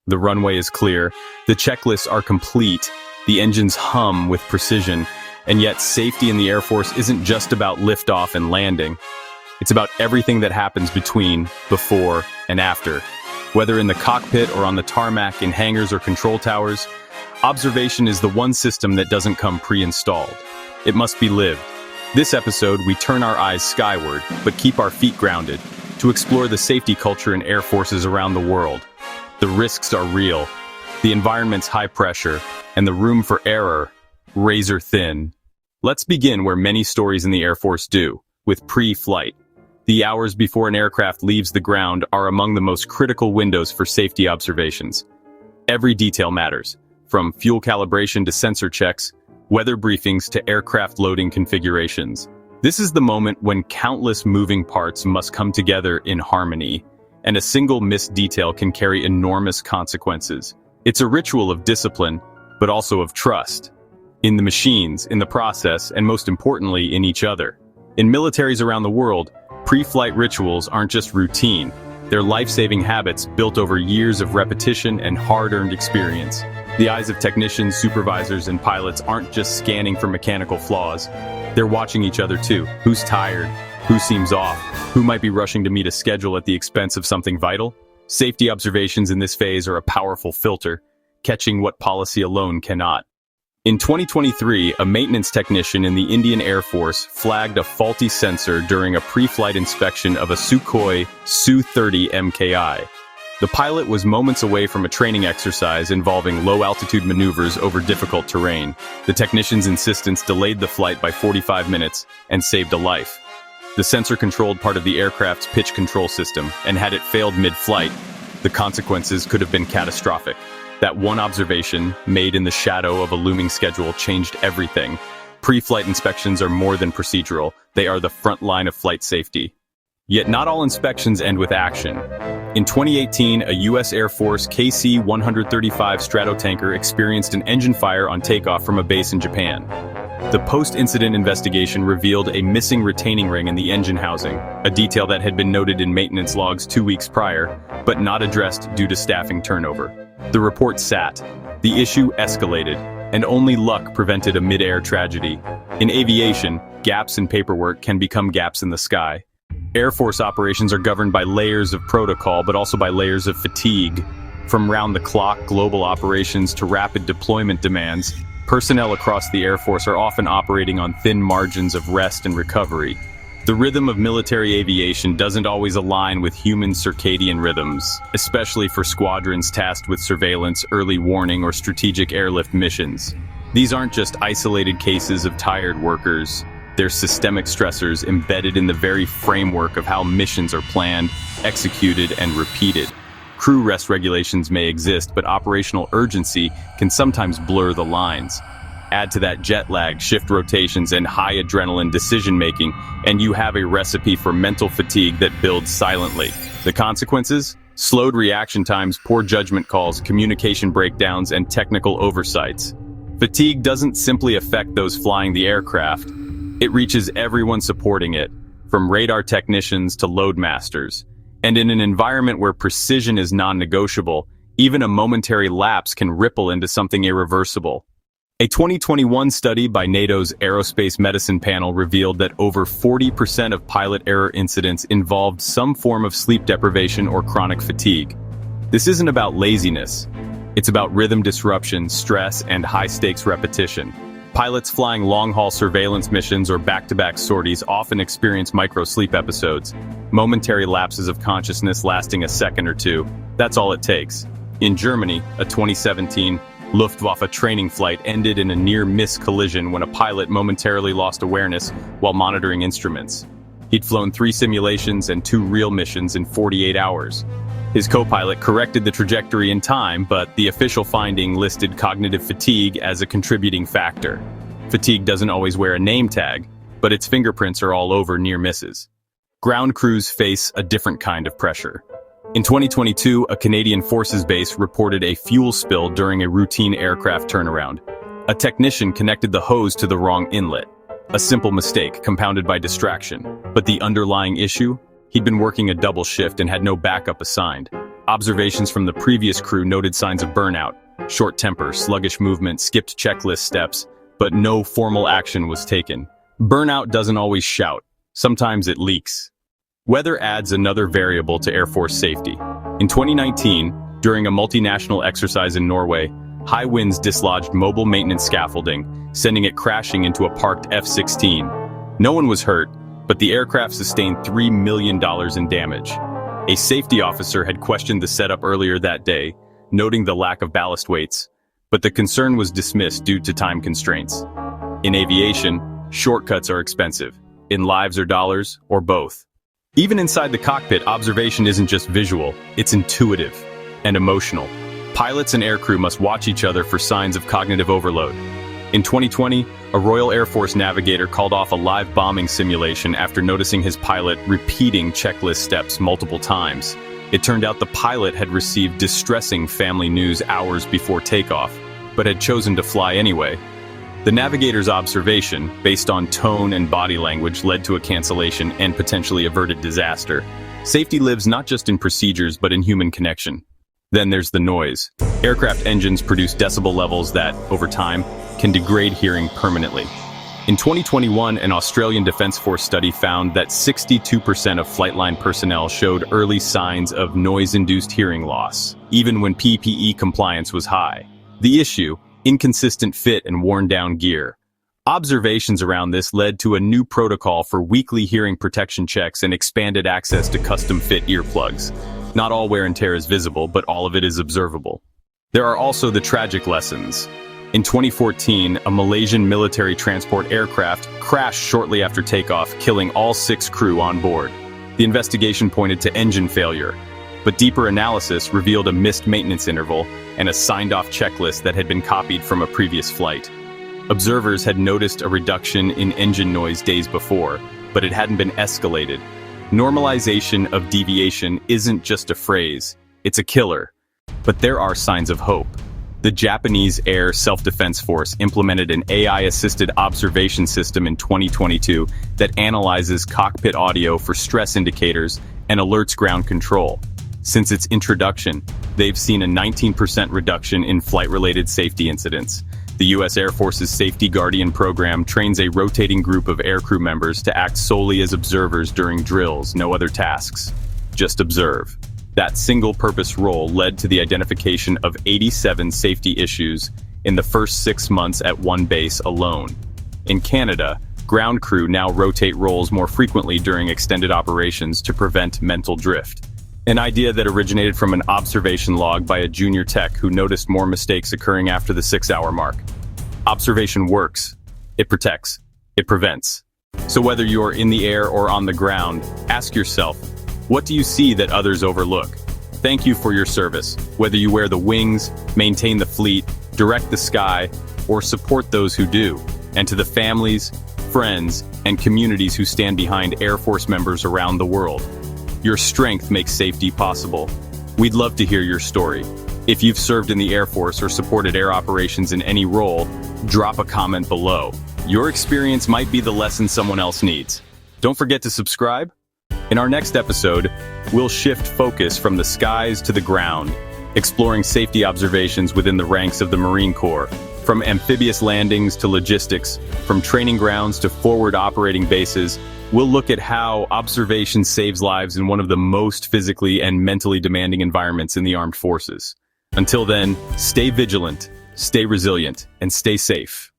The runway is clear, the checklists are complete, the engines hum with precision, and yet safety in the Air Force isn't just about liftoff and landing. It's about everything that happens between, before, and after. Whether in the cockpit or on the tarmac, in hangars or control towers, observation is the one system that doesn't come pre-installed. It must be lived. This episode, we turn our eyes skyward, but keep our feet grounded, to explore the safety culture in air forces around the world. The risks are real, the environment's high pressure, and the room for error, razor thin. Let's begin where many stories in the Air Force do, with pre-flight. The hours before an aircraft leaves the ground are among the most critical windows for safety observations. Every detail matters, from fuel calibration to sensor checks, weather briefings to aircraft loading configurations. This is the moment when countless moving parts must come together in harmony, and a single missed detail can carry enormous consequences. It's a ritual of discipline, but also of trust. In the machines, in the process, and most importantly, in each other. In militaries around the world, pre-flight rituals aren't just routine. They're life-saving habits built over years of repetition and hard-earned experience. The eyes of technicians, supervisors, and pilots aren't just scanning for mechanical flaws. They're watching each other too. Who's tired? Who seems off? Who might be rushing to meet a schedule at the expense of something vital? Safety observations in this phase are a powerful filter, catching what policy alone cannot. In 2023, a maintenance technician in the Indian Air Force flagged a faulty sensor during a pre-flight inspection of a Sukhoi Su-30 MKI. The pilot was moments away from a training exercise involving low-altitude maneuvers over difficult terrain. The technician's insistence delayed the flight by 45 minutes and saved a life. The sensor controlled part of the aircraft's pitch control system, and had it failed mid-flight, the consequences could have been catastrophic. That one observation, made in the shadow of a looming schedule, changed everything. Pre-flight inspections are more than procedural. They are the front line of flight safety. Yet not all inspections end with action. In 2018, a U.S. Air Force KC-135 Stratotanker experienced an engine fire on takeoff from a base in Japan. The post-incident investigation revealed a missing retaining ring in the engine housing, a detail that had been noted in maintenance logs 2 weeks prior, but not addressed due to staffing turnover. The report sat. The issue escalated, and only luck prevented a mid-air tragedy. In aviation, gaps in paperwork can become gaps in the sky. Air Force operations are governed by layers of protocol, but also by layers of fatigue. From round-the-clock global operations to rapid deployment demands, personnel across the Air Force are often operating on thin margins of rest and recovery. The rhythm of military aviation doesn't always align with human circadian rhythms, especially for squadrons tasked with surveillance, early warning, or strategic airlift missions. These aren't just isolated cases of tired workers. They're systemic stressors embedded in the very framework of how missions are planned, executed, and repeated. Crew rest regulations may exist, but operational urgency can sometimes blur the lines. Add to that jet lag, shift rotations, and high adrenaline decision-making, and you have a recipe for mental fatigue that builds silently. The consequences? Slowed reaction times, poor judgment calls, communication breakdowns, and technical oversights. Fatigue doesn't simply affect those flying the aircraft. It reaches everyone supporting it, from radar technicians to load masters. And in an environment where precision is non-negotiable, even a momentary lapse can ripple into something irreversible. A 2021 study by NATO's Aerospace Medicine Panel revealed that over 40% of pilot error incidents involved some form of sleep deprivation or chronic fatigue. This isn't about laziness. It's about rhythm disruption, stress, and high-stakes repetition. Pilots flying long-haul surveillance missions or back-to-back sorties often experience micro-sleep episodes, momentary lapses of consciousness lasting a second or two. That's all it takes. In Germany, a 2017 Luftwaffe training flight ended in a near-miss collision when a pilot momentarily lost awareness while monitoring instruments. He'd flown 3 simulations and 2 real missions in 48 hours. His co-pilot corrected the trajectory in time, but the official finding listed cognitive fatigue as a contributing factor. Fatigue doesn't always wear a name tag, but its fingerprints are all over near misses. Ground crews face a different kind of pressure. In 2022, a Canadian Forces base reported a fuel spill during a routine aircraft turnaround. A technician connected the hose to the wrong inlet. A simple mistake compounded by distraction. But the underlying issue? He'd been working a double shift and had no backup assigned. Observations from the previous crew noted signs of burnout, short temper, sluggish movement, skipped checklist steps, but no formal action was taken. Burnout doesn't always shout. Sometimes it leaks. Weather adds another variable to Air Force safety. In 2019, during a multinational exercise in Norway, high winds dislodged mobile maintenance scaffolding, sending it crashing into a parked F-16. No one was hurt, but the aircraft sustained $3 million in damage. A safety officer had questioned the setup earlier that day, noting the lack of ballast weights, but the concern was dismissed due to time constraints. In aviation, shortcuts are expensive. In lives or dollars, or both. Even inside the cockpit, observation isn't just visual, it's intuitive and emotional. Pilots and aircrew must watch each other for signs of cognitive overload. In 2020, a Royal Air Force navigator called off a live bombing simulation after noticing his pilot repeating checklist steps multiple times. It turned out the pilot had received distressing family news hours before takeoff, but had chosen to fly anyway. The navigator's observation, based on tone and body language, led to a cancellation and potentially averted disaster. Safety lives not just in procedures, but in human connection. Then there's the noise. Aircraft engines produce decibel levels that, over time, can degrade hearing permanently. In 2021, an Australian Defence Force study found that 62% of flightline personnel showed early signs of noise-induced hearing loss, even when PPE compliance was high. The issue: inconsistent fit and worn-down gear. Observations around this led to a new protocol for weekly hearing protection checks and expanded access to custom-fit earplugs. Not all wear and tear is visible, but all of it is observable. There are also the tragic lessons. In 2014, a Malaysian military transport aircraft crashed shortly after takeoff, killing all 6 crew on board. The investigation pointed to engine failure, but deeper analysis revealed a missed maintenance interval and a signed-off checklist that had been copied from a previous flight. Observers had noticed a reduction in engine noise days before, but it hadn't been escalated. Normalization of deviation isn't just a phrase, it's a killer. But there are signs of hope. The Japanese Air Self-Defense Force implemented an AI-assisted observation system in 2022 that analyzes cockpit audio for stress indicators and alerts ground control. Since its introduction, they've seen a 19% reduction in flight-related safety incidents. The U.S. Air Force's Safety Guardian program trains a rotating group of aircrew members to act solely as observers during drills, no other tasks. Just observe. That single-purpose role led to the identification of 87 safety issues in the first 6 months at one base alone. In Canada, ground crew now rotate roles more frequently during extended operations to prevent mental drift. An idea that originated from an observation log by a junior tech who noticed more mistakes occurring after the 6-hour mark. Observation works. It protects. It prevents. So whether you're in the air or on the ground, ask yourself, what do you see that others overlook? Thank you for your service. Whether you wear the wings, maintain the fleet, direct the sky, or support those who do. And to the families, friends, and communities who stand behind Air Force members around the world. Your strength makes safety possible. We'd love to hear your story. If you've served in the Air Force or supported air operations in any role, drop a comment below. Your experience might be the lesson someone else needs. Don't forget to subscribe. In our next episode, we'll shift focus from the skies to the ground, exploring safety observations within the ranks of the Marine Corps. From amphibious landings to logistics, from training grounds to forward operating bases, we'll look at how observation saves lives in one of the most physically and mentally demanding environments in the armed forces. Until then, stay vigilant, stay resilient, and stay safe.